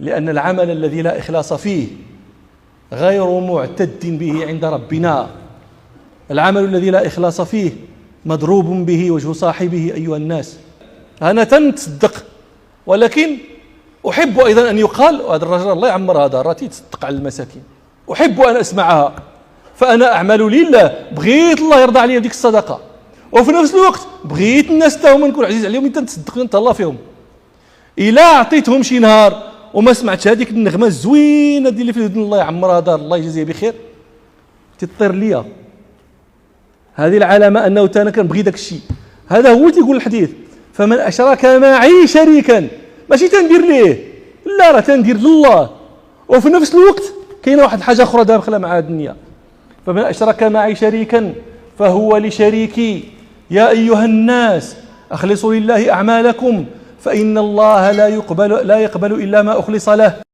لأن العمل الذي لا إخلاص فيه غير معتد به عند ربنا. العمل الذي لا إخلاص فيه مضروب به وجه صاحبه أيها الناس. أنا تصدق، ولكن أحب أيضا أن يقال هذا الرجل الله يعمر هذا راه تيتصدق على المساكين، أحب أن أسمعها، فأنا أعمل لله، بغيت الله يرضى علي بديك الصدقة، وفي نفس الوقت بغيت الناس تا هما نكون عزيز عليهم، انت تصدق نتهلا فيهم. إلا عطيتهم شي نهار وما سمعتش هذيك النغمة الزوينة ديال اللي في الودن الله يعمرها دار الله يجزيه بخير، تطير ليا. هذه العلامة أنه أنا كنبغي داك الشيء. هذا هو اللي تيقول الحديث: فمن أشرك معي شريكا، ماشي تندير ليه، لا راه تندير لله، وفي نفس الوقت كاينه واحد الحاجة أخرى داخلة مع هذه النية. فمن أشرك معي شريكا فهو لشريكي. يا أيها الناس أخلصوا لله أعمالكم فإن الله لا يقبل إلا ما أخلص له.